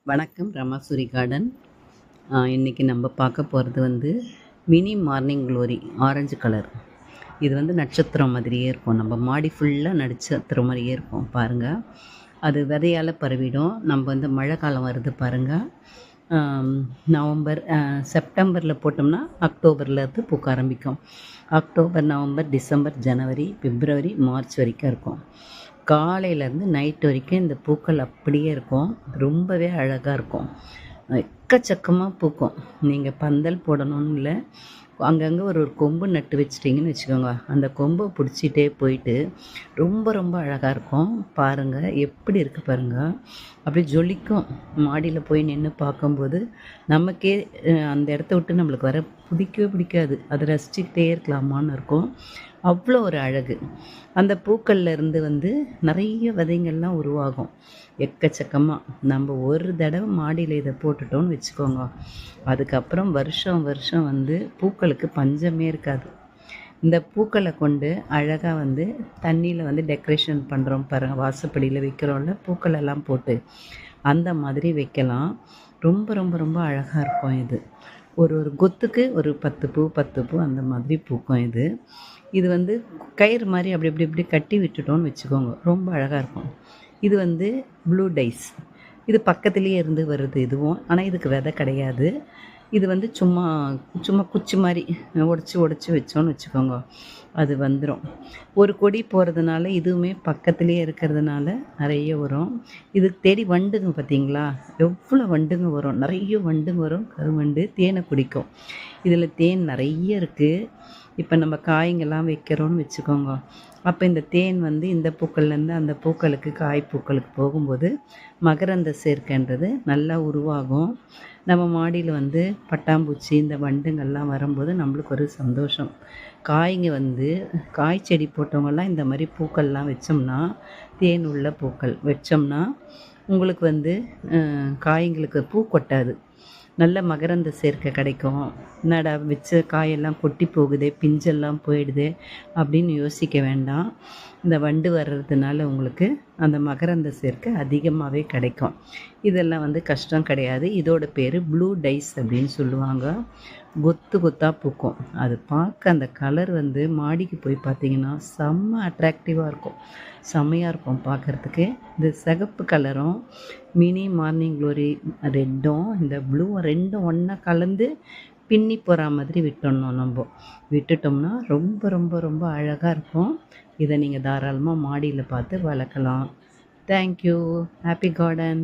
வணக்கம் ரமாசூரி கார்டன். இன்றைக்கி நம்ம பார்க்க போகிறது mini morning glory orange colour. இது நட்சத்திரம் மாதிரியே இருக்கும். நம்ம மாடி ஃபுல்லாக நட்சத்திரம் மாதிரியே இருக்கும் பாருங்கள். அது விதையால் பரவிடும். நம்ம மழை காலம் வருது பாருங்கள். நவம்பர் செப்டம்பரில் போட்டோம்னா அக்டோபர்லேருந்து பூக்க ஆரம்பிக்கும். அக்டோபர், நவம்பர், டிசம்பர், ஜனவரி, பிப்ரவரி, மார்ச் வரைக்கும் இருக்கும். காலையிலேருந்து நைட் வரைக்கும் இந்த பூக்கள் அப்படியே இருக்கும். ரொம்பவே அழகாக இருக்கும். எக்கச்சக்கமாக பூக்கும். நீங்கள் பந்தல் போடணும்னு இல்லை, அங்கங்கே ஒரு கொம்பு நட்டு வச்சிட்டிங்கன்னு வச்சுக்கோங்க, அந்த கொம்பை பிடிச்சிட்டே போயிட்டு ரொம்ப ரொம்ப அழகாக இருக்கும். பாருங்கள் எப்படி இருக்குது பாருங்கள். அப்படியே ஜொலிக்கும். மாடியில் போய் நின்று பார்க்கும்போது நமக்கே அந்த இடத்த விட்டு நம்மளுக்கு வர பிடிக்கவே பிடிக்காது. அதை ரசிச்சுக்கிட்டே இருக்கலாமான்னு இருக்கும். அவ்வளோ ஒரு அழகு. அந்த பூக்கள்லேருந்து நிறைய விதைங்கள்லாம் உருவாகும் எக்கச்சக்கமாக. நம்ம ஒரு தடவை மாடியில் இதை போட்டுட்டோன்னு வச்சுக்கோங்க, அதுக்கப்புறம் வருஷம் வருஷம் பூக்களுக்கு பஞ்சமே இருக்காது. இந்த பூக்களை கொண்டு அழகாக தண்ணியில் டெக்கரேஷன் பண்ணுறோம் பாருங்கள், வாசப்படியில் வைக்கிறோம்ல, பூக்கள் எல்லாம் போட்டு அந்த மாதிரி வைக்கலாம். ரொம்ப ரொம்ப ரொம்ப அழகாக இருக்கும். இது ஒரு ஒரு கொத்துக்கு ஒரு 10 பூ 10 பூ அந்த மாதிரி பூக்கும். இது கயிறு மாதிரி அப்படி இப்படி இப்படி கட்டி விட்டுட்டோன்னு வச்சுக்கோங்க, ரொம்ப அழகாக இருக்கும். இது ப்ளூ டைஸ். இது பக்கத்துலேயே இருந்து வருது இதுவும். ஆனால் இதுக்கு விதை கிடையாது. இது சும்மா சும்மா குச்சி மாதிரி உடச்சி வச்சோன்னு வச்சுக்கோங்க, அது வந்துடும். ஒரு கொடி போகிறதுனால இதுவுமே பக்கத்துலேயே இருக்கிறதுனால நிறைய வரும். இது தேடி வண்டுங்க பார்த்தீங்களா, எவ்வளோ வண்டுங்க வரும், நிறைய வண்டுங்க வரும். கருவண்டு தேனை குடிக்கும். இதில் தேன் நிறைய இருக்குது. இப்போ நம்ம காய்ங்கெல்லாம் வைக்கிறோன்னு வச்சுக்கோங்க, அப்போ இந்த தேன் இந்த பூக்கள்லேருந்து அந்த பூக்களுக்கு, காய் பூக்களுக்கு போகும்போது மகரந்த சேர்க்கைன்றது நல்லா உருவாகும். நம்ம மாடியில் பட்டாம்பூச்சி இந்த வண்டுங்கள்லாம் வரும்போது நம்மளுக்கு ஒரு சந்தோஷம். காய்ங்க காய் செடி போட்டவங்கெல்லாம் இந்த மாதிரி பூக்கள்லாம் வச்சோம்னா, தேன் உள்ள பூக்கள் வச்சோம்னா உங்களுக்கு காய்ங்களுக்கு பூ கொட்டாது, நல்ல மகரந்த சேர்க்கை கிடைக்கும். என்னடா வச்ச காயெல்லாம் கொட்டி போகுதே, பிஞ்செல்லாம் போயிடுது அப்படின்னு யோசிக்க வேண்டாம். இந்த வண்டு வர்றதுனால உங்களுக்கு அந்த மகரந்த சேர்க்கை அதிகமாகவே கிடைக்கும். இதெல்லாம் கஷ்டம் கிடையாது. இதோட பேர் ப்ளூ டைஸ் அப்படின்னு சொல்லுவாங்க. கொத்து கொத்தாக பூக்கும். அது பார்க்க அந்த கலர் மாடிக்கு போய் பார்த்தீங்கன்னா செம்ம அட்ராக்டிவாக இருக்கும், செம்மையாக இருக்கும் பார்க்குறதுக்கு. இந்த சிகப்பு கலரும் மினி மார்னிங் க்ளோரி ரெட்டும் இந்த ப்ளூவும் ரெண்டும் ஒன்றா கலந்து பின்னி போகிற மாதிரி விட்டுட்டோம்னா ரொம்ப ரொம்ப ரொம்ப அழகாக இருக்கும். இதை நீங்கள் தாராளமாக மாடியில் பார்த்து வளர்க்கலாம். தேங்க்யூ. Happy garden.